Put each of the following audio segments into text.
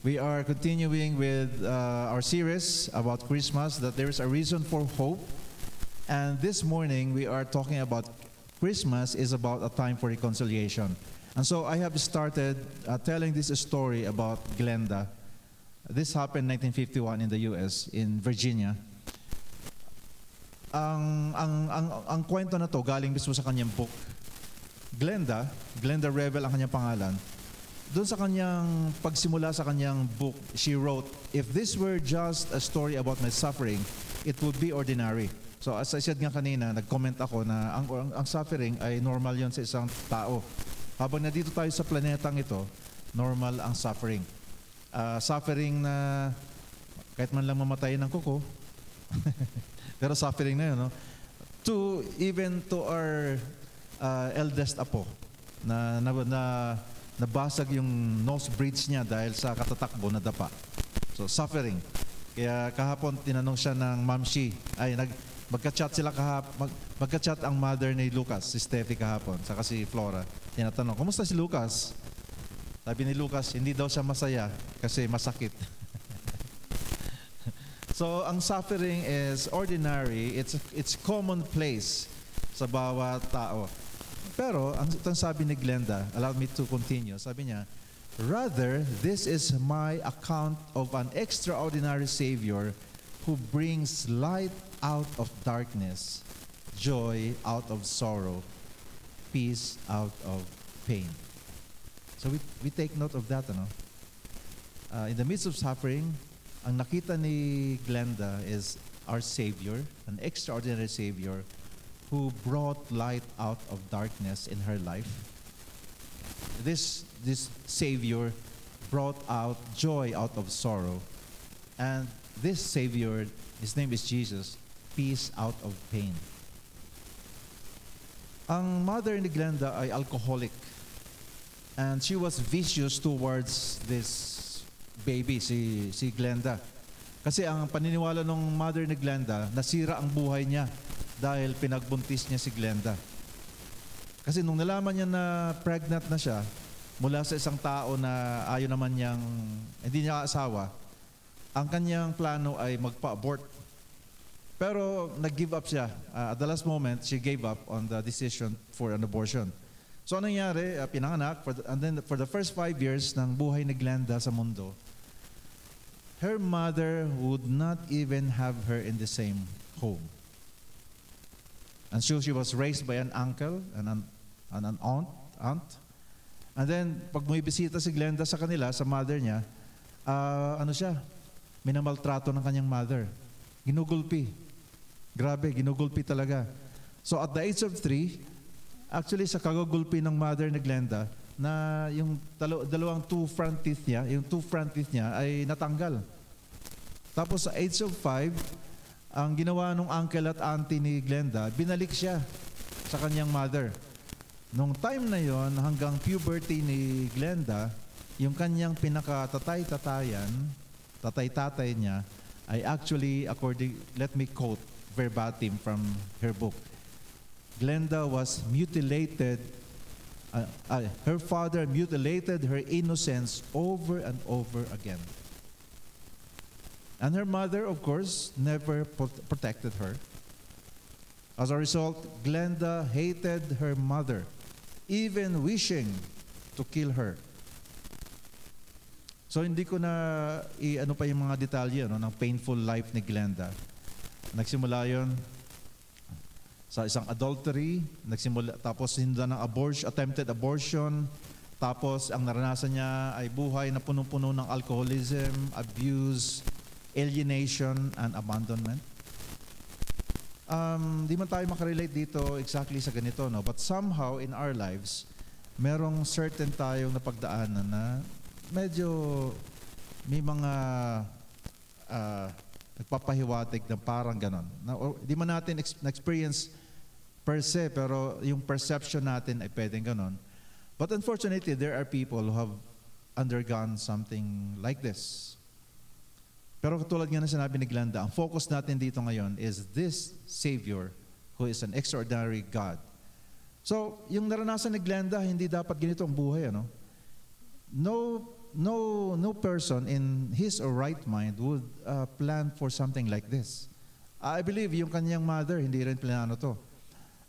We are continuing with our series about Christmas, that there is a reason for hope. And this morning, we are talking about Christmas is about a time for reconciliation. And so I have started telling this story about Glenda. This happened in 1951 in the US, in Virginia. Ang kwento na to galing mismo sa kanyang book. Glenda Revel ang kanyang pangalan. Doon sa kanyang pagsimula sa kanyang book, she wrote, "If this were just a story about my suffering, it would be ordinary." So as I said nga kanina, nag-comment ako na ang suffering ay normal yon sa isang tao. Habang nandito tayo sa planetang ito, normal ang suffering. Suffering na kahit man lang mamatay ng kuko, pero suffering na yun, no? Even to our eldest apo, na nabasag yung nose bridge niya dahil sa katatakbo na dapa. So, suffering. Kaya kahapon, tinanong siya ng Ma'am Shi. Magka-chat sila magka-chat ang mother ni Lucas, si Steffi kahapon, saka si Flora. Tinatanong, kumusta si Lucas? Sabi ni Lucas, hindi daw siya masaya kasi masakit. So, ang suffering is ordinary. It's commonplace sa bawat tao. Pero, itong sabi ni Glenda, allow me to continue, sabi niya, "Rather, this is my account of an extraordinary Savior who brings light out of darkness, joy out of sorrow, peace out of pain." So we take note of that, ano? In the midst of suffering, ang nakita ni Glenda is our Savior, an extraordinary Savior, who brought light out of darkness in her life. This Savior brought out joy out of sorrow. And this Savior, His name is Jesus, peace out of pain. Ang mother ni Glenda ay alcoholic. And she was vicious towards this baby, si Glenda. Kasi ang paniniwala ng mother ni Glenda, nasira ang buhay niya dahil pinagbuntis niya si Glenda. Kasi nung nalaman niya na pregnant na siya, mula sa isang tao na ayaw naman niyang, hindi niya asawa, ang kanyang plano ay magpa-abort. Pero nag-give up siya. At the last moment, she gave up on the decision for an abortion. So anong nangyari? Pinanganak, and then for the first 5 years ng buhay ni Glenda sa mundo, her mother would not even have her in the same home. And so she was raised by an uncle and an aunt. And then, pag may bisita si Glenda sa kanila, sa mother niya, minamaltrato ng kanyang mother. Ginugulpi. Grabe, ginugulpi talaga. So at the age of 3, actually sa kagugulpi ng mother ni Glenda, na yung dalawang two front teeth niya ay natanggal. Tapos sa age of 5, ang ginawa ng uncle at auntie ni Glenda, binalik siya sa kanyang mother. Nung time na yon, hanggang puberty ni Glenda, yung kanyang tatay-tatay niya, ay actually, let me quote verbatim from her book. Glenda was mutilated, her father mutilated her innocence over and over again. And her mother, of course, never protected her. As a result, Glenda hated her mother, even wishing to kill her. So hindi ko na pa yung mga detalye ng painful life ni Glenda. Nagsimula yon sa isang adultery, tapos hinda ng attempted abortion, tapos ang naranasan niya ay buhay na punong-puno ng alcoholism, abuse, alienation, and abandonment. Di man tayo makarelate dito exactly sa ganito, no? But somehow in our lives, merong certain tayong napagdaanan na medyo may mga nagpapahiwatig na parang ganon. Di man natin na-experience per se, pero yung perception natin ay pwedeng ganon. But unfortunately, there are people who have undergone something like this. Pero katulad nga na sinabi ni Glenda, ang focus natin dito ngayon is this Savior who is an extraordinary God. So, yung naranasan ni Glenda, hindi dapat ganito ang buhay, ano? No no person in his or right mind would plan for something like this. I believe yung kanyang mother, hindi rin planano to.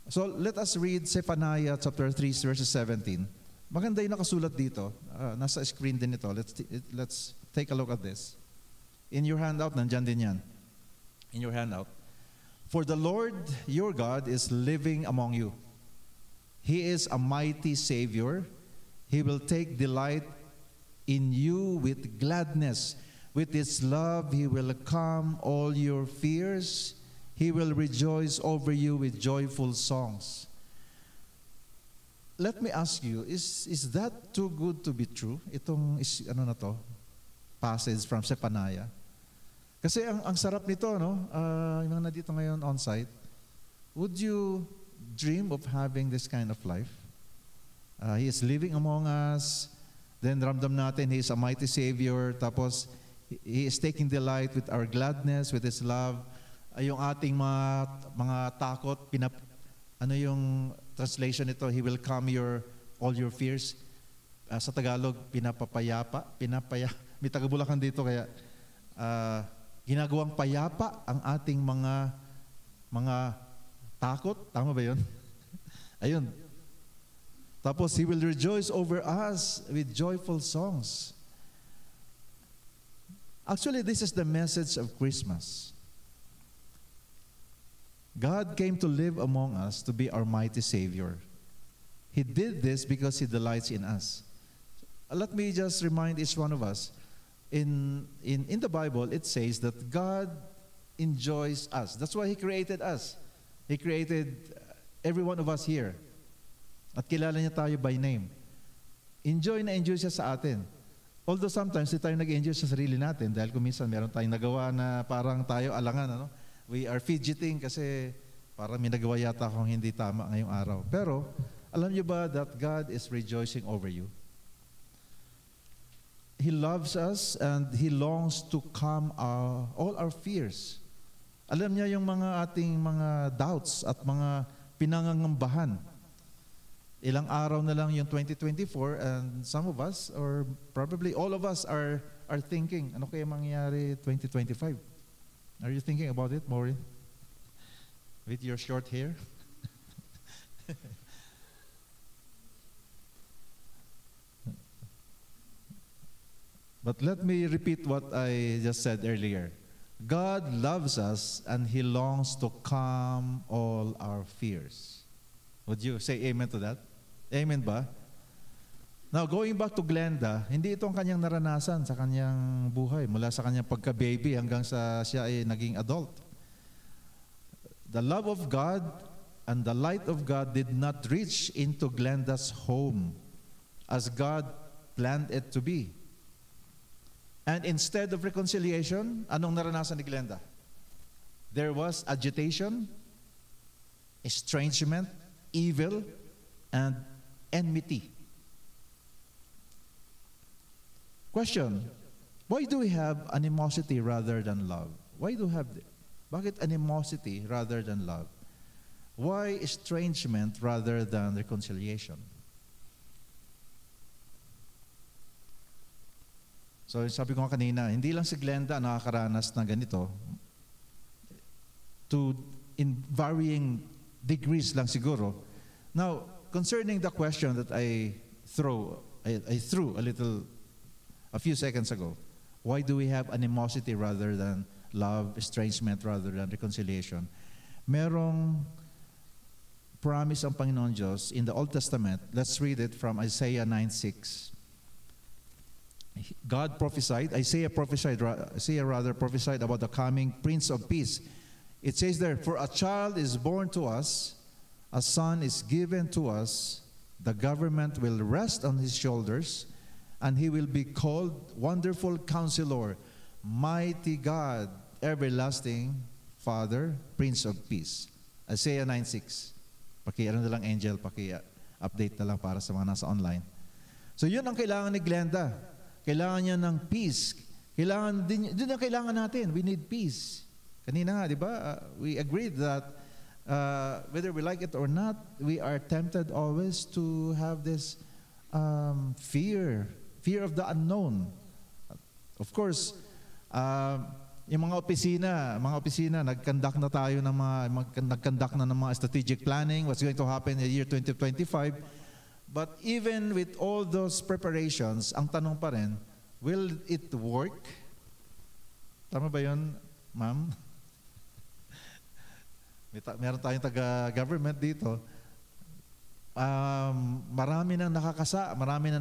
So let us read Zephaniah chapter 3 verses 17. Maganda yung nakasulat dito. Nasa screen din ito. Let's take a look at this. In your handout, nandyan din yan. In your handout. For the Lord your God is living among you. He is a mighty Savior. He will take delight in you with gladness. With His love, He will calm all your fears. He will rejoice over you with joyful songs. Let me ask you, is that too good to be true? Itong passage from Zephaniah. Kasi ang sarap nito, no? Yung mga nandito ngayon on-site, would you dream of having this kind of life? He is living among us. Then ramdam natin, He is a mighty Savior. Tapos, He is taking delight with our gladness, with His love. Yung ating mga takot, ano yung translation nito? He will calm all your fears. Sa Tagalog, pinapapayapa. May taga-Bulacan dito, kaya ginagawang payapa ang ating mga takot. Tama ba yun? Ayun. Tapos, He will rejoice over us with joyful songs. Actually, this is the message of Christmas. God came to live among us to be our mighty Savior. He did this because He delights in us. Let me just remind each one of us, in the Bible, it says that God enjoys us. That's why He created us. He created every one of us here. At kilala niya tayo by name. Enjoy siya sa atin. Although sometimes hindi tayo nag-enjoy sa sarili natin dahil kung minsan meron tayong nagawa na parang tayo alangan, ano? We are fidgeting kasi parang may nagawa yata akong hindi tama ngayong araw. Pero alam niyo ba that God is rejoicing over you? He loves us and He longs to calm all our fears. Alam niya yung mga ating mga doubts at mga pinangangambahan. Ilang araw na lang yung 2024 and some of us, or probably all of us are thinking, ano kaya mangyayari 2025? Are you thinking about it, Maureen? With your short hair? But let me repeat what I just said earlier. God loves us and He longs to calm all our fears. Would you say amen to that? Amen ba? Now, going back to Glenda, hindi ito ang kanyang naranasan sa kanyang buhay, mula sa kanyang pagka-baby hanggang sa siya ay naging adult. The love of God and the light of God did not reach into Glenda's home as God planned it to be. And instead of reconciliation, anong naranasan ni Glenda? There was agitation, estrangement, evil, and enmity. Question, why do we have animosity rather than love? Bakit animosity rather than love? Why estrangement rather than reconciliation? So sabi ko kanina, hindi lang si Glenda nakakaranas ng ganito. In varying degrees lang siguro. Now, concerning the question that I threw a few seconds ago, why do we have animosity rather than love, estrangement rather than reconciliation? Merong promise ang Panginoon Diyos in the Old Testament. Let's read it from Isaiah 9:6. God prophesied, Isaiah prophesied about the coming Prince of Peace. It says there, for a child is born to us, a son is given to us, the government will rest on His shoulders, and He will be called Wonderful Counselor, Mighty God, Everlasting Father, Prince of Peace. Isaiah 9:6. Na lang Angel, update na lang para sa mga nasa online. So yun ang kailangan ni Glenda. Kailangan niya ng peace. Yun ang kailangan natin. We need peace. Kanina nga, di ba? We agreed that whether we like it or not, we are tempted always to have this fear, Fear of the unknown. Of course, yung mga opisina, nag-conduct na tayo ng nag-conduct na ng mga strategic planning, what's going to happen in the year 2025. But even with all those preparations, ang tanong pa rin, will it work? Tama ba yun, ma'am? Meron tayong taga-government dito. Marami nang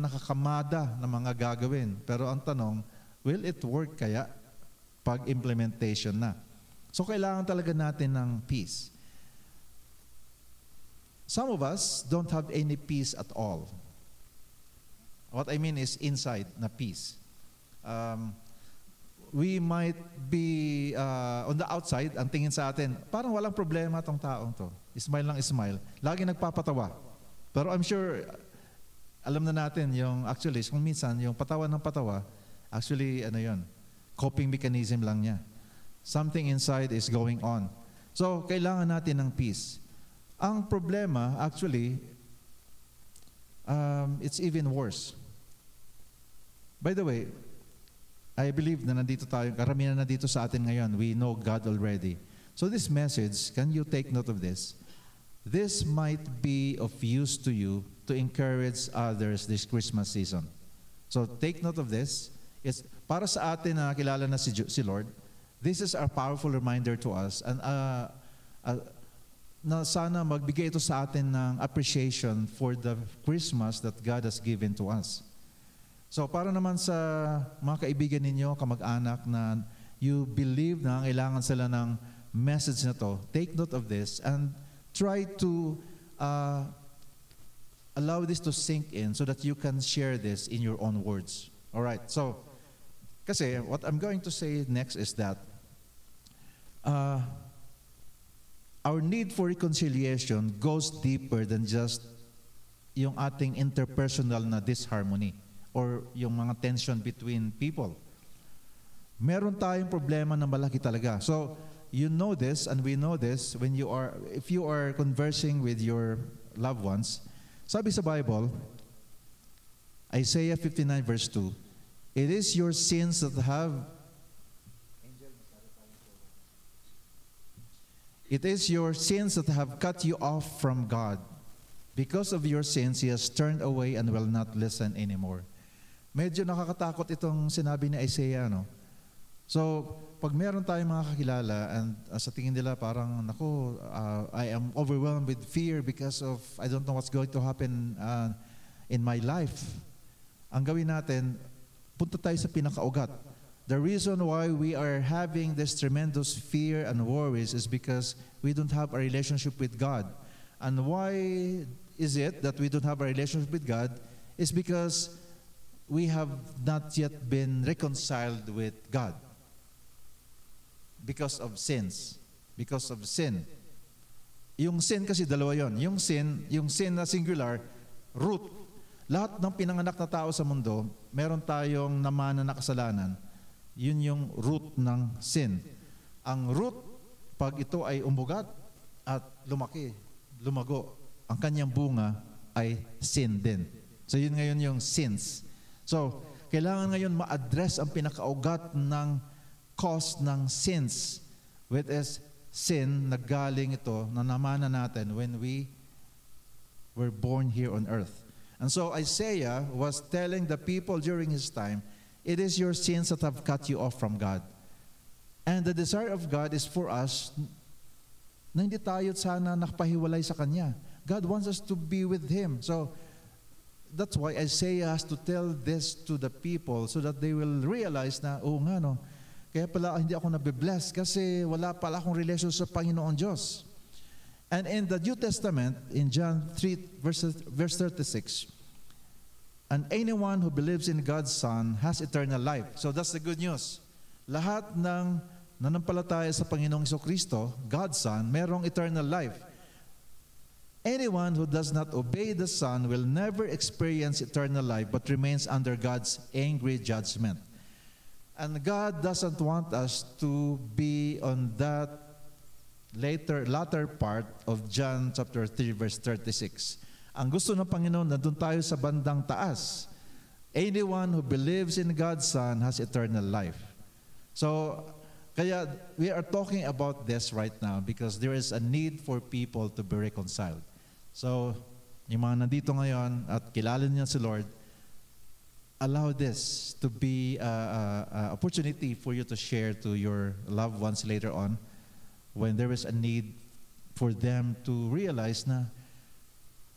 nakakamada ng mga gagawin. Pero ang tanong, will it work kaya pag implementation na? So kailangan talaga natin ng peace. Some of us don't have any peace at all. What I mean is inside na peace. We might be on the outside, ang tingin sa atin, parang walang problema tong taong to. Smile lang smile. Lagi nagpapatawa. Pero I'm sure, alam na natin yung actually, kung minsan, yung patawa ng patawa, actually, coping mechanism lang niya. Something inside is going on. So, kailangan natin ng peace. Ang problema, actually, it's even worse. By the way, I believe na nandito tayo, karamihan na nandito sa atin ngayon. We know God already. So this message, can you take note of this? This might be of use to you to encourage others this Christmas season. So take note of this. It's para sa atin na kilala na si Lord. This is a powerful reminder to us, and na sana magbigay ito sa atin ng appreciation for the Christmas that God has given to us. So para naman sa mga kaibigan ninyo, kamag-anak na you believe na kailangan sila ng message na to, take note of this and try to allow this to sink in so that you can share this in your own words. Alright, so kasi what I'm going to say next is that our need for reconciliation goes deeper than just yung ating interpersonal na disharmony or yung mga tension between people. Meron tayong problema na malaki talaga. So, you know this and we know this when if you are conversing with your loved ones. Sabi sa Bible, Isaiah 59 verse 2, it is your sins that have cut you off from God. Because of your sins, He has turned away and will not listen anymore. Medyo nakakatakot itong sinabi ni Isaiah, no? So, pag meron tayong mga kakilala and sa tingin nila parang, naku, I am overwhelmed with fear because of, I don't know what's going to happen in my life. Ang gawin natin, punta tayo sa pinakaugat. The reason why we are having this tremendous fear and worries is because we don't have a relationship with God. And why is it that we don't have a relationship with God? It's because we have not yet been reconciled with God because of sins. Because of sin. Yung sin kasi dalawa yon. Yung sin na singular, root. Lahat ng pinanganak na tao sa mundo, meron tayong namana na kasalanan. Yun yung root ng sin. Ang root, pag ito ay umugat at lumaki, lumago, ang kanyang bunga ay sin din. So yun ngayon yung sins. So, kailangan ngayon ma-address ang pinakaugat ng cause ng sins, which is sin na galing ito, na namana natin when we were born here on earth. And so Isaiah was telling the people during his time, it is your sins that have cut you off from God. And the desire of God is for us na hindi tayo sana nakapahiwalay sa Kanya. God wants us to be with Him. So, that's why Isaiah has to tell this to the people so that they will realize na, oh nga no, kaya pala hindi ako nabibless kasi wala pala akong relasyon sa Panginoon Diyos. And in the New Testament, in John 3, verse 36, and anyone who believes in God's Son has eternal life. So that's the good news. Lahat ng nanampalataya sa Panginoong Jesucristo, God's Son, merong eternal life. Anyone who does not obey the Son will never experience eternal life but remains under God's angry judgment. And God doesn't want us to be on that latter part of John chapter 3 verse 36. Ang gusto ng Panginoon na doon tayo sa bandang taas. Anyone who believes in God's Son has eternal life. So, kaya we are talking about this right now because there is a need for people to be reconciled. So, yung mga nandito ngayon at kilala niyo si Lord, allow this to be an opportunity for you to share to your loved ones later on when there is a need for them to realize na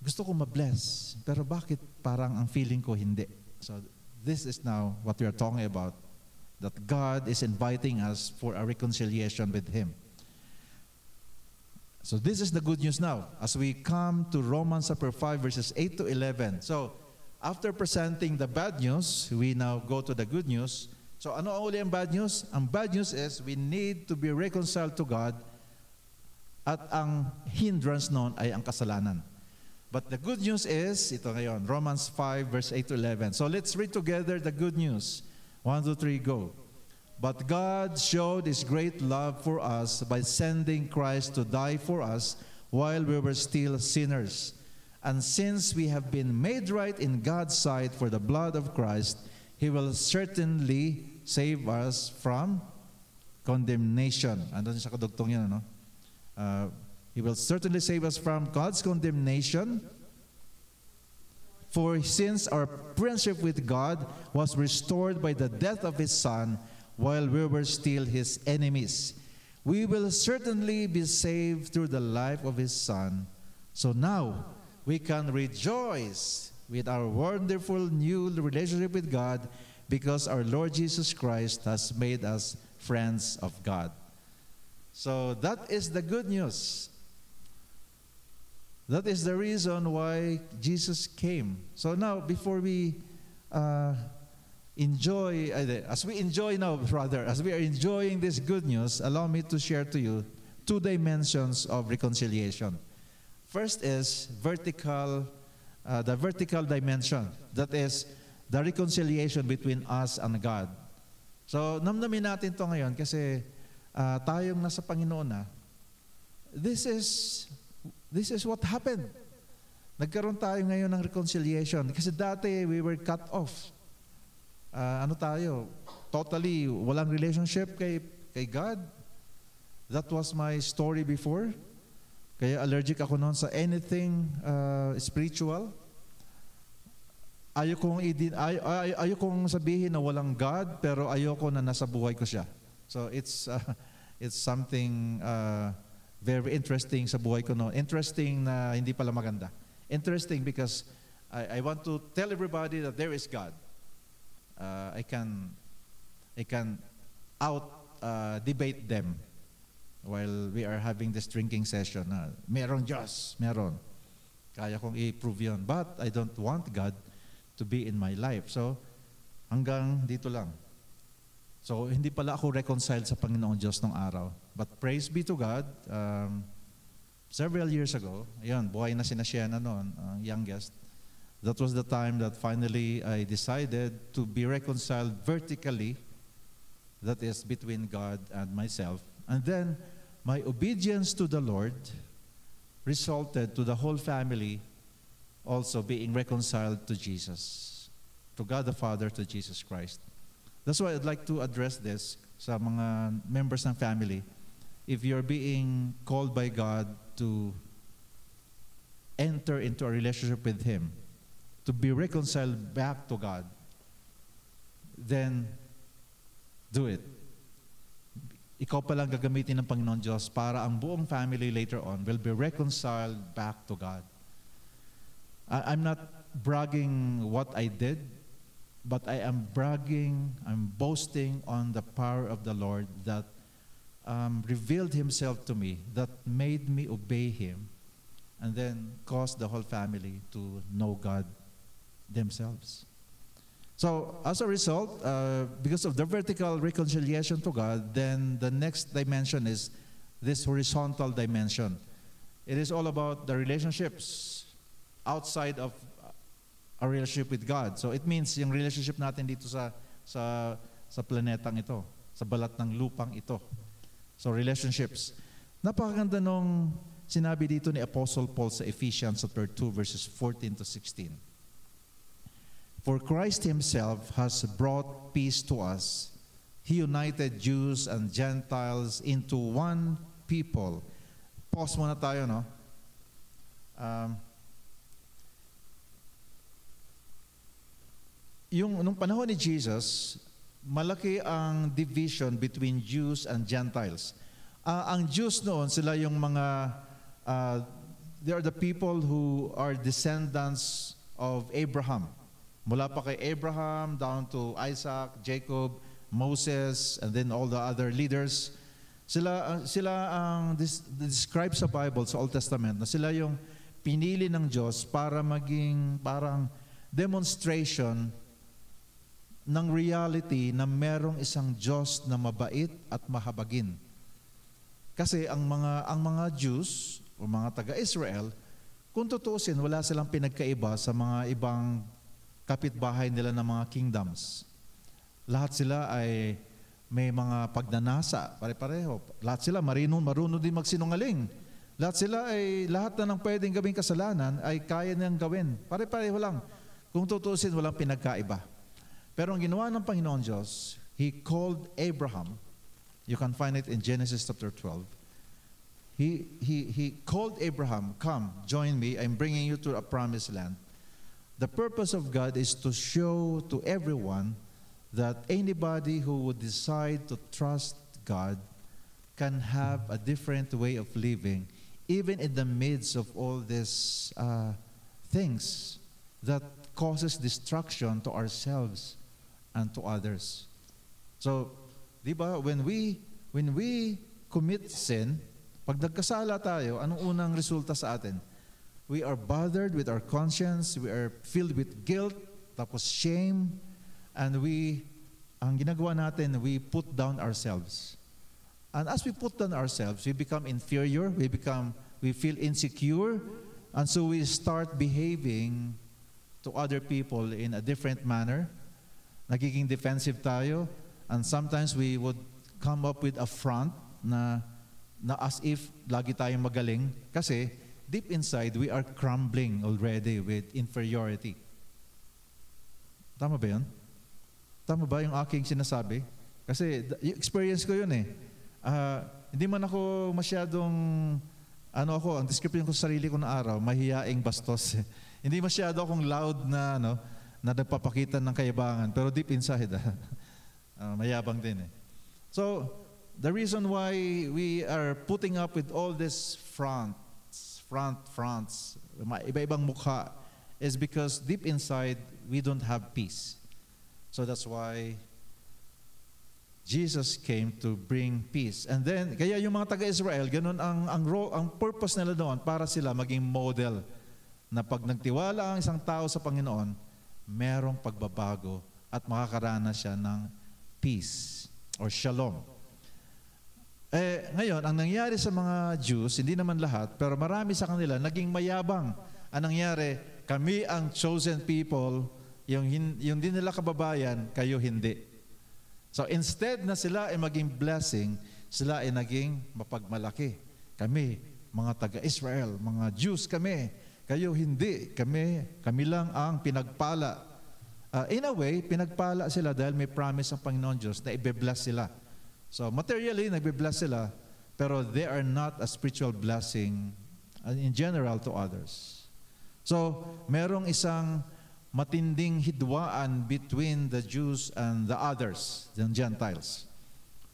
gusto ko ma-bless, pero bakit parang ang feeling ko hindi? So this is now what we are talking about, that God is inviting us for a reconciliation with Him. So this is the good news now as we come to Romans chapter 5 verses 8 to 11. So after presenting the bad news, we now go to the good news. So ano ang uli ang bad news? Ang bad news is we need to be reconciled to God at ang hindrance noon ay ang kasalanan. But the good news is, ito ngayon, Romans 5 verse 8 to 11. So let's read together the good news. 1, 2, 3, go. But God showed His great love for us by sending Christ to die for us while we were still sinners. And since we have been made right in God's sight for the blood of Christ, He will certainly save us from condemnation. Andun sa kadugtong yan, ano? He will certainly save us from God's condemnation. For since our friendship with God was restored by the death of His Son while we were still His enemies, we will certainly be saved through the life of His Son. So now we can rejoice with our wonderful new relationship with God because our Lord Jesus Christ has made us friends of God. So that is the good news. That is the reason why Jesus came. So now, before we enjoy, as we enjoy now, rather, as we are enjoying this good news, allow me to share to you 2 dimensions of reconciliation. First is vertical, the vertical dimension. That is the reconciliation between us and God. So, namnamin natin to ngayon kasi tayong nasa Panginoon na, this is what happened. Nagkaroon tayo ngayon ng reconciliation. Kasi dati, we were cut off. Totally walang relationship kay God. That was my story before. Kaya allergic ako noon sa anything spiritual. Ayokong sabihin na walang God, pero ayoko na nasa buhay ko siya. So it's something very interesting sa buhay ko noon. Interesting na hindi pala maganda. Interesting because I want to tell everybody that there is God. I can out debate them while we are having this drinking session. Merong Diyos, meron. Kaya kong i-prove yun. But I don't want God to be in my life. So hanggang dito lang. So, hindi pala ako reconciled sa Panginoong Diyos nung araw. But praise be to God, several years ago, ayun, buhay na si Sienna noon, youngest. That was the time that finally I decided to be reconciled vertically, that is between God and myself. And then, my obedience to the Lord resulted to the whole family also being reconciled to Jesus, to God the Father, to Jesus Christ. That's why I'd like to address this sa mga members ng family. If you're being called by God to enter into a relationship with Him, to be reconciled back to God, then do it. Ikaw pa lang gagamitin ng Panginoon Diyos para ang buong family later on will be reconciled back to God. I'm not bragging what I did, but I am bragging, I'm boasting on the power of the Lord that revealed Himself to me, that made me obey Him, and then caused the whole family to know God themselves. So, as a result, because of the vertical reconciliation to God, then the next dimension is this horizontal dimension. It is all about the relationships outside of a relationship with God. So it means yung relationship natin dito sa planetang ito, sa balat ng lupang ito. So relationships. Napakaganda nung sinabi dito ni Apostle Paul sa Ephesians chapter 2 verses 14 to 16. For Christ himself has brought peace to us. He united Jews and Gentiles into one people. Pause muna tayo, no? Nung panahon ni Jesus, malaki ang division between Jews and Gentiles. Ang Jews noon, sila yung mga, they are the people who are descendants of Abraham. Mula pa kay Abraham down to Isaac, Jacob, Moses, and then all the other leaders. Sila ang describe sa Bible, sa Old Testament, na sila yung pinili ng Diyos para maging parang demonstration ng reality na merong isang Diyos na mabait at mahabagin. Kasi ang mga Jews o mga taga-Israel, kung tutuusin, wala silang pinagkaiba sa mga ibang kapitbahay nila ng mga kingdoms. Lahat sila ay may mga pagnanasa, pare-pareho. Lahat sila marunong din magsinungaling. Lahat na ng pwedeng gawing kasalanan ay kaya nilang gawin. Pare-pareho lang. Kung tutuusin, walang pinagkaiba. Pero ang ginawa ng Panginoon Diyos, He called Abraham. You can find it in Genesis chapter 12. He called Abraham, come, join me, I'm bringing you to a promised land. The purpose of God is to show to everyone that anybody who would decide to trust God can have a different way of living, even in the midst of all these things that causes destruction to ourselves and to others. So, di ba, when we commit sin, pag nagkasala tayo, anong unang resulta sa atin? We are bothered with our conscience, we are filled with guilt, tapos shame, and ang ginagawa natin, we put down ourselves. And as we put down ourselves, we become inferior, we feel insecure, and so we start behaving to other people in a different manner. Nagiging defensive tayo, and sometimes we would come up with a front na as if lagi tayong magaling, kasi deep inside we are crumbling already with inferiority. Tama ba yun? Tama ba yung aking sinasabi? Kasi experience ko yun eh. Hindi man ako masyadong, ang description ko sa sarili ko na araw, mahiyaing bastos. Hindi masyado akong loud na nagpapakita ng kayabangan. Pero deep inside, mayabang din eh. So, the reason why we are putting up with all these fronts, iba-ibang mukha, is because deep inside, we don't have peace. So that's why Jesus came to bring peace. And then, kaya yung mga taga-Israel, ganun ang purpose nila doon para sila maging model na pag nagtiwala ang isang tao sa Panginoon, merong pagbabago at makakaranas siya ng peace or shalom. Ngayon, ang nangyari sa mga Jews, hindi naman lahat, pero marami sa kanila, naging mayabang. Ang nangyari, kami ang chosen people, yung din nila kababayan, kayo hindi. So instead na sila ay maging blessing, sila ay naging mapagmalaki. Kami, mga taga-Israel, mga Jews kami, kayo hindi, kami lang ang pinagpala. In a way, pinagpala sila dahil may promise ang Panginoon Diyos na ibe-bless sila. So materially, nagbe-bless sila, pero they are not a spiritual blessing in general to others. So, merong isang matinding hidwaan between the Jews and the others, the Gentiles.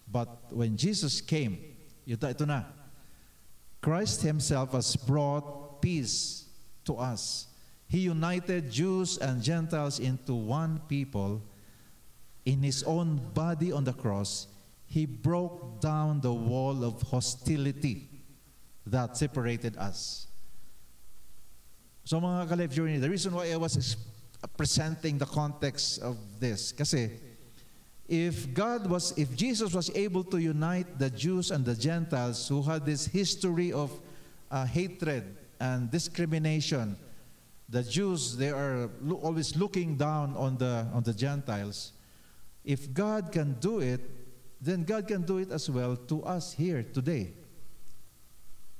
But when Jesus came, ito na, Christ Himself has brought peace to us. He united Jews and Gentiles into one people. In His own body on the cross, He broke down the wall of hostility that separated us. So mga ka-Life Journey, the reason why I was presenting the context of this, kasi if Jesus was able to unite the Jews and the Gentiles who had this history of hatred and discrimination, the Jews, they are always looking down on the Gentiles. If God can do it, then God can do it as well to us here today.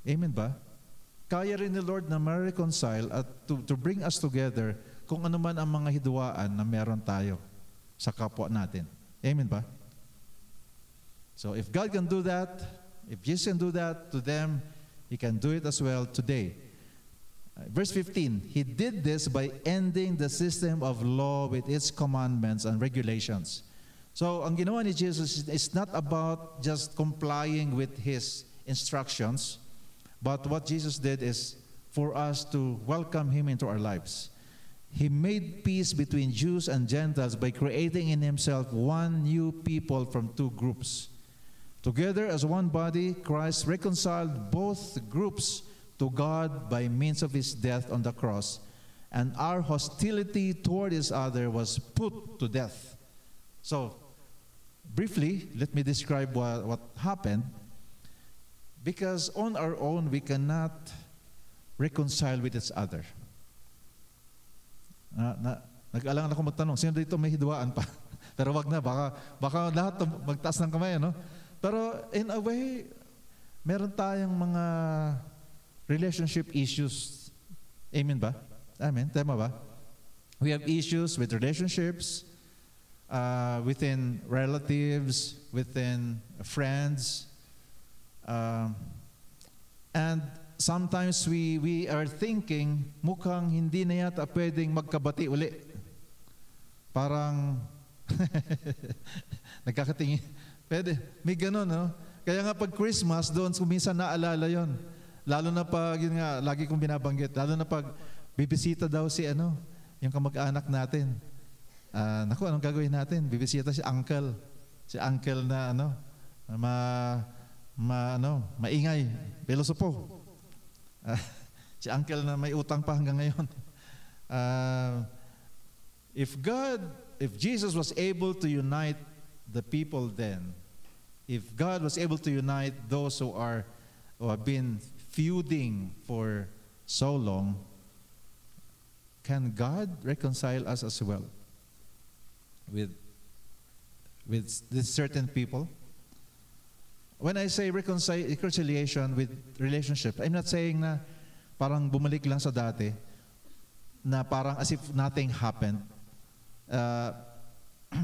Amen ba? Kaya rin ni Lord na ma-reconcile at to bring us together kung ano man ang mga hidwaan na meron tayo sa kapwa natin. Amen ba? So if God can do that, if Jesus can do that to them, He can do it as well today. Verse 15, He did this by ending the system of law with its commandments and regulations. So ang ginawa ni Jesus is not about just complying with His instructions, but what Jesus did is for us to welcome Him into our lives. He made peace between Jews and Gentiles by creating in Himself one new people from two groups. Together as one body, Christ reconciled both groups to God by means of His death on the cross, and our hostility toward each other was put to death. So, briefly, let me describe what happened. Because on our own, we cannot reconcile with each other. Nag-alangan ako magtanong, sino dito may hidwaan pa? Pero wag na, baka lahat magtaas ng kamay, ano? Pero in a way, meron tayong mga relationship issues. Amen ba? Amen. Tama ba? We have issues with relationships, within relatives, within friends. And sometimes we are thinking, mukhang hindi na yata pwedeng magkabati uli. Parang, nagkakatingin. Pwede, may ganun, no? Kaya nga pag Christmas, doon minsan naalala yon. Lalo na pag, yun nga, lagi kong binabanggit, lalo na pag bibisita daw si yung kamag-anak natin. Naku, anong gagawin natin? Bibisita si uncle. Si uncle na maingay, pilosopo. Si uncle na may utang pa hanggang ngayon. If Jesus was able to unite the people then, if God was able to unite those who have been feuding for so long, can God reconcile us as well with these certain people? When I say reconciliation with relationship, I'm not saying na parang bumalik lang sa dati, na parang as if nothing happened.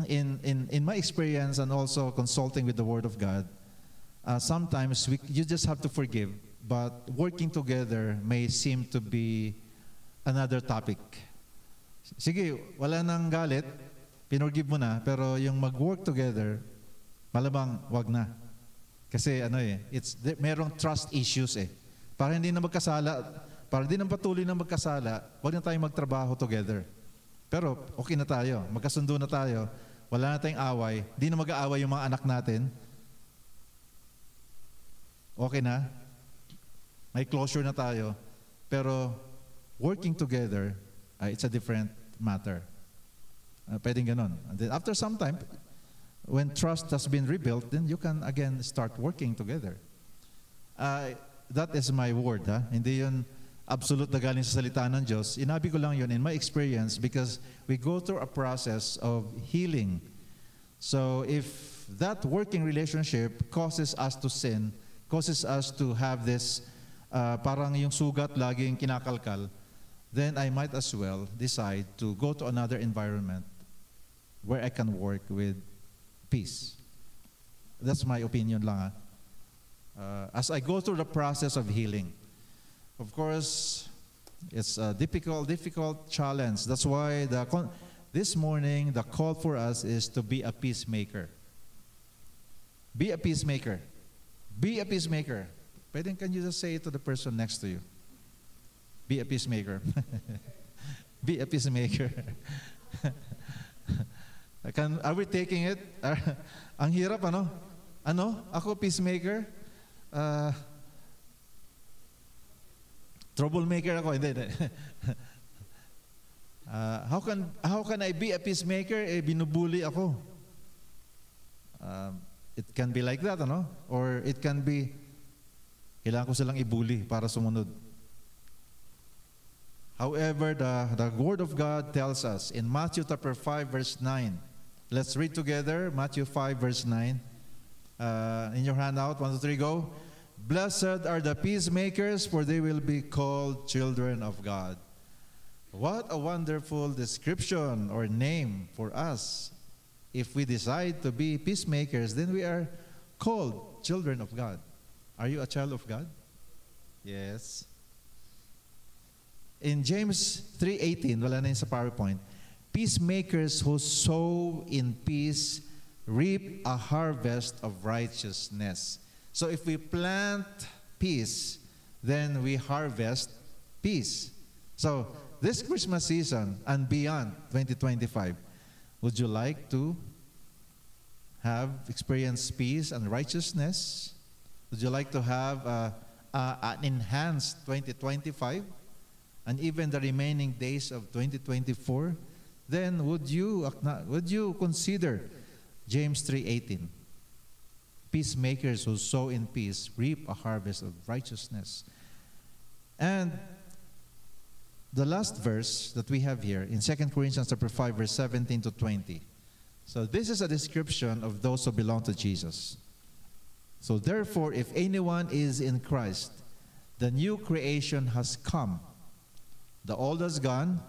In my experience and also consulting with the Word of God, sometimes you just have to forgive, but working together may seem to be another topic. Sige, wala nang galit, pinorgive mo na, pero yung mag-work together, malamang wag na. Kasi merong trust issues eh. Para hindi na magkasala, para hindi na patuloy na magkasala, wag na tayong magtrabaho together. Pero okay na tayo, magkasundo na tayo, wala na tayong away, hindi na mag-aaway yung mga anak natin. Okay na, may closure na tayo, pero working together, it's a different matter. Pwedeng ganon. And then after some time, when trust has been rebuilt, then you can again start working together. That is my word, ha? Hindi yun absolute na galing sa salita ng Diyos. Inabi ko lang yun in my experience because we go through a process of healing. So if that working relationship causes us to sin, causes us to have this parang yung sugat laging kinakalkal, then I might as well decide to go to another environment where I can work with peace. That's my opinion lang. As I go through the process of healing, of course, it's a difficult challenge. That's why this morning the call for us is to be a peacemaker. Be a peacemaker. Be a peacemaker. Pwede, can you just say it to the person next to you? Be a peacemaker. Be a peacemaker. Are we taking it? Ang hirap, ano? Ako peacemaker? Troublemaker ako? Hindi. How can I be a peacemaker? Binubuli ako. It can be like that, ano? Or it can be, kailangan ko silang ibuli para sumunod. However, the Word of God tells us in Matthew chapter 5, verse 9. Let's read together, Matthew 5, verse 9. In your handout, 1, 2, 3, go. Blessed are the peacemakers, for they will be called children of God. What a wonderful description or name for us. If we decide to be peacemakers, then we are called children of God. Are you a child of God? Yes. In James 3:18, wala na yun sa PowerPoint, peacemakers who sow in peace reap a harvest of righteousness. So if we plant peace, then we harvest peace. So this Christmas season and beyond 2025, would you like to have experienced peace and righteousness? Would you like to have an enhanced 2025 and even the remaining days of 2024? Then would you consider James 3:18? Peacemakers who sow in peace reap a harvest of righteousness. And the last verse that we have here in 2 Corinthians chapter 5, verse 17 to 20. So this is a description of those who belong to Jesus. So therefore, if anyone is in Christ, the new creation has come. The old has gone,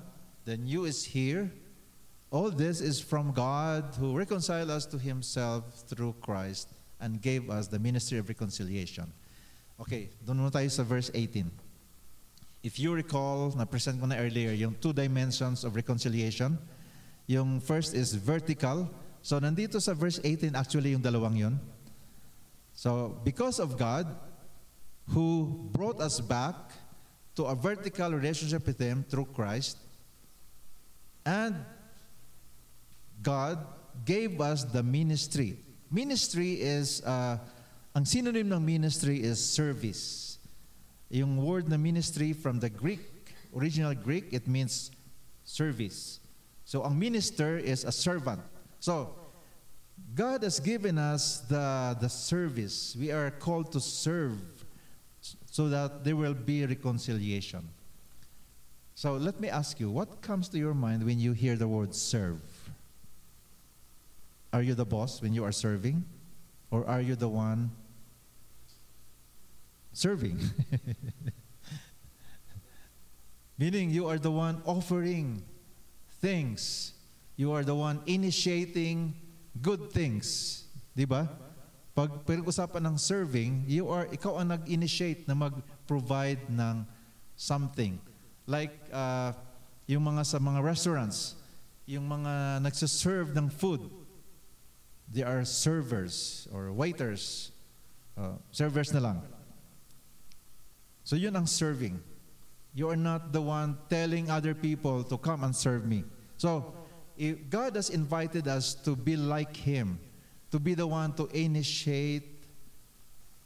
the new is here. All this is from God who reconciled us to himself through Christ and gave us the ministry of reconciliation. Okay, doon muna tayo sa verse 18. If you recall, na-present ko na earlier, yung two dimensions of reconciliation. Yung first is vertical. So nandito sa verse 18, actually yung dalawang yun. So because of God, who brought us back to a vertical relationship with Him through Christ, and God gave us the ministry. Ministry is, ang synonym ng ministry is service. Yung word na ministry from the Greek, original Greek, it means service. So ang minister is a servant. So God has given us the service. We are called to serve so that there will be reconciliation. So let me ask you, what comes to your mind when you hear the word serve? Are you the boss when you are serving? Or are you the one serving? Meaning you are the one offering things. You are the one initiating good things. Di ba? Pag pinag-usapan ng serving, ikaw ang nag-initiate na mag-provide ng something. Like yung mga sa mga restaurants, yung mga nagsaserve ng food, they are servers or waiters. Servers na lang. So yun ang serving. You are not the one telling other people to come and serve me. So if God has invited us to be like Him, to be the one to initiate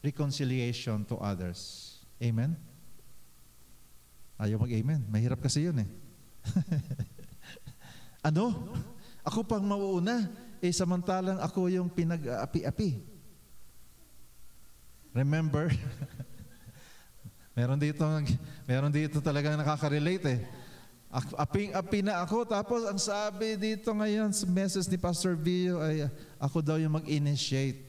reconciliation to others. Amen? Ayaw mag-amen. Mahirap kasi yun eh. Ano? Ako pang mauuna. Samantalang ako yung pinag-api-api. Remember? meron dito talagang nakaka-relate eh. Aping-api na ako, tapos ang sabi dito ngayon sa message ni Pastor Vio ay ako daw yung mag-initiate.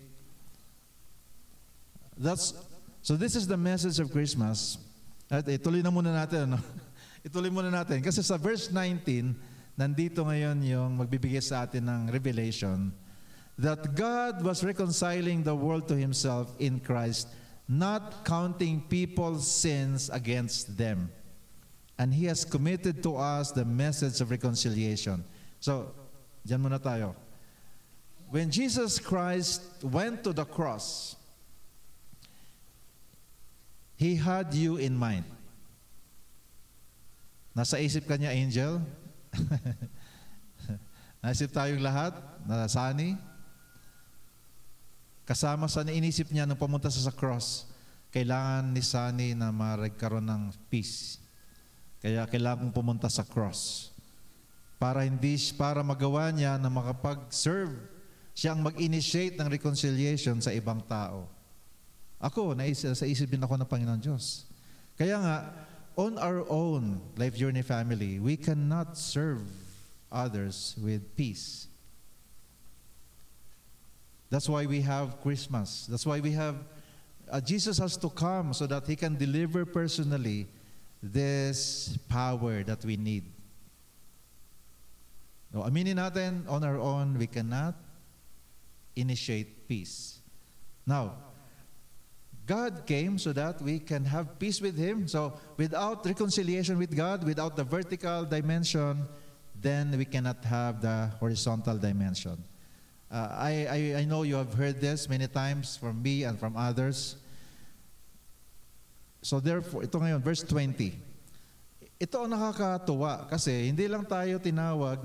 So this is the message of Christmas. At ituloy na muna natin. Ano? Ituloy muna natin. Kasi sa verse 19, nandito ngayon yung magbibigay sa atin ng revelation that God was reconciling the world to Himself in Christ, not counting people's sins against them. And He has committed to us the message of reconciliation. So, dyan muna tayo. When Jesus Christ went to the cross, He had you in mind. Nasa isip ka niya, Angel? Naisip tayong lahat na Sunny. Kasama sa inisip niya nung pumunta sa cross, kailangan ni Sunny na magkaroon ng peace. Kaya kailangan pumunta sa cross. Para magawa niya na makapag-serve, siyang mag-initiate ng reconciliation sa ibang tao. Ako, sa isip din ako ng Panginoon Diyos. Kaya nga, on our own Life Journey family, we cannot serve others with peace. That's why we have Christmas. That's why we have Jesus has to come so that He can deliver personally this power that we need. So, aminin natin, on our own, we cannot initiate peace. Now, God came so that we can have peace with Him. So, without reconciliation with God, without the vertical dimension, then we cannot have the horizontal dimension. I know you have heard this many times from me and from others. So therefore, ito ngayon, verse 20. Ito ang nakakatuwa kasi hindi lang tayo pinatawad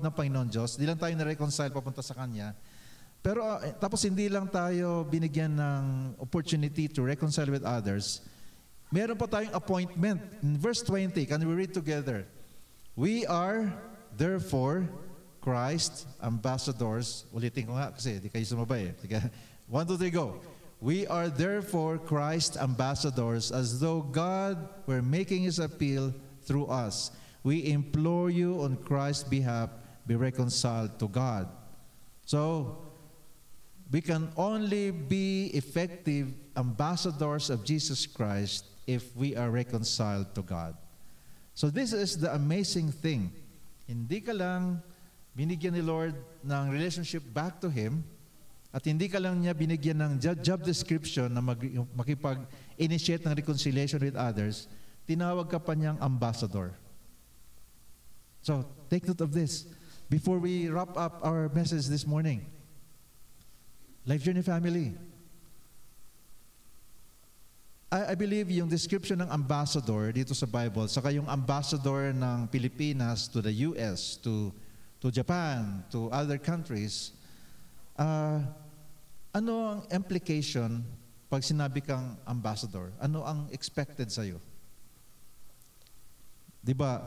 ng Panginoon Diyos, hindi lang tayo na-reconcile papunta sa Kanya, pero tapos hindi lang tayo binigyan ng opportunity to reconcile with others. Meron pa tayong appointment. In verse 20, can we read together? We are, therefore, Christ ambassadors. Ulitin ko nga kasi di kayo sumabay. 1, 2, 3, go. We are therefore Christ ambassadors, as though God were making His appeal through us. We implore you on Christ's behalf, be reconciled to God. So, we can only be effective ambassadors of Jesus Christ if we are reconciled to God. So this is the amazing thing. Hindi ka lang binigyan ni Lord ng relationship back to Him, at hindi ka lang niya binigyan ng job description na makipag-initiate ng reconciliation with others, tinawag ka pa niyang ambassador. So, take note of this. Before we wrap up our message this morning, Life Journey family, I believe yung description ng ambassador dito sa Bible, saka yung ambassador ng Pilipinas to the US, to Japan, to other countries, ano ang implication pag sinabi kang ambassador? Ano ang expected sa'yo? Diba,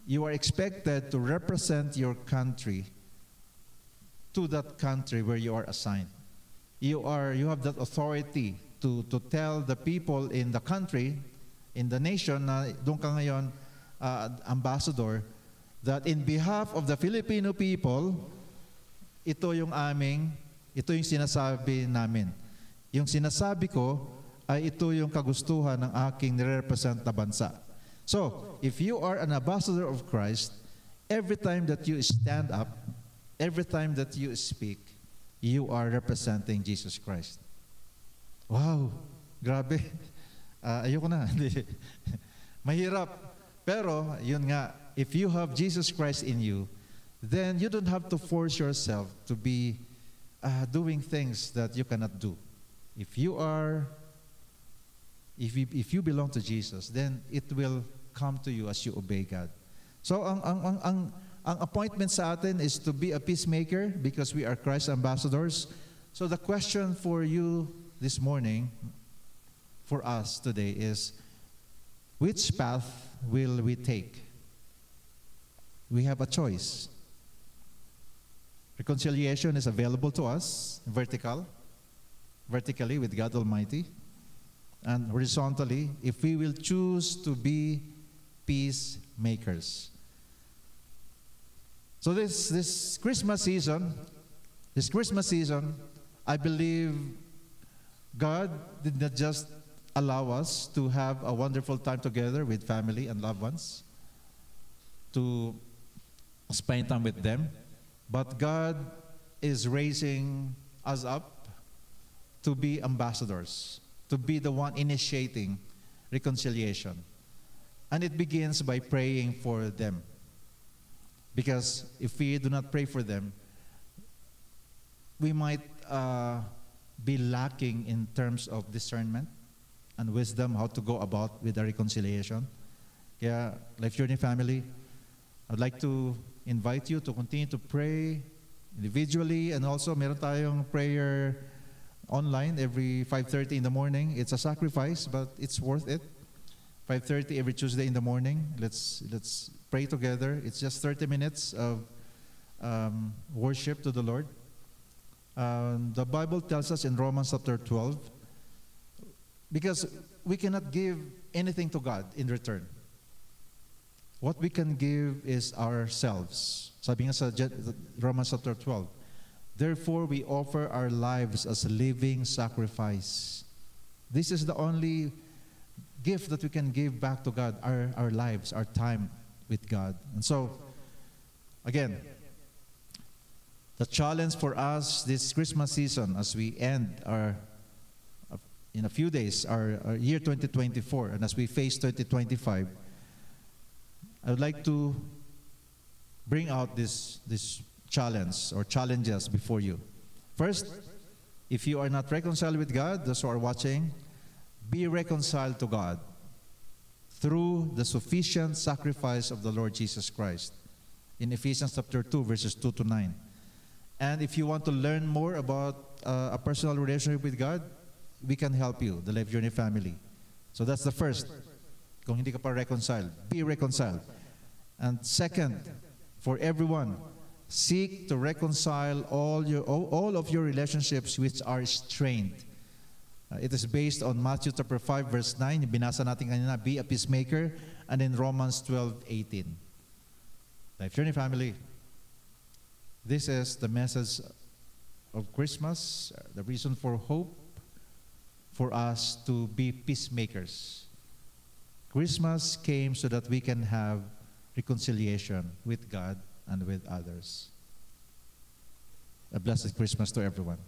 you are expected to represent your country to that country where you are assigned. You have that authority to tell the people in the country, in the nation na doon ka ngayon ambassador, that in behalf of the Filipino people, ito yung sinasabi namin. Yung sinasabi ko ay ito yung kagustuhan ng aking nire-represent na bansa. So, if you are an ambassador of Christ, every time that you stand up, every time that you speak, you are representing Jesus Christ. Wow, grabe. Ayoko na. Mahirap. Pero, yun nga, if you have Jesus Christ in you, then you don't have to force yourself to be doing things that you cannot do. If you belong to Jesus, then it will come to you as you obey God. So ang appointment sa atin is to be a peacemaker because we are Christ ambassadors. So the question for you this morning, for us today, is which path will we take? We have a choice. Reconciliation is available to us, vertically with God Almighty, and horizontally if we will choose to be peacemakers. So this Christmas season, I believe God did not just allow us to have a wonderful time together with family and loved ones, to spend time with them, but God is raising us up to be ambassadors, to be the one initiating reconciliation. And it begins by praying for them. Because if we do not pray for them, we might be lacking in terms of discernment and wisdom how to go about with the reconciliation. Kaya, Life Journey family, I'd like to invite you to continue to pray individually, and also meron tayong prayer online every 5:30 in the morning. It's a sacrifice, but it's worth it. 5:30 every Tuesday in the morning. Let's pray together. It's just 30 minutes of worship to the Lord. The Bible tells us in Romans chapter 12, because we cannot give anything to God in return. What we can give is ourselves. Sabi nga sa Romans chapter 12, therefore we offer our lives as a living sacrifice. This is the only gift that we can give back to God, our lives, our time with God. And so, Again, the challenge for us this Christmas season as we end in a few days, our year 2024, and as we face 2025, I would like to bring out this challenge or challenges before you. First, if you are not reconciled with God, those who are watching, be reconciled to God through the sufficient sacrifice of the Lord Jesus Christ in Ephesians chapter 2, verses 2 to 9. And if you want to learn more about a personal relationship with God, we can help you, the Life Journey family. So that's the first. Kung hindi ka pa reconciled, be reconciled. And second, for everyone, seek to reconcile all of your relationships which are strained. It is based on Matthew chapter 5, verse 9. Binasa natin kanina, be a peacemaker. And in Romans 12:18. Life Journey family, this is the message of Christmas, the reason for hope for us to be peacemakers. Christmas came so that we can have reconciliation with God and with others. A blessed Christmas to everyone.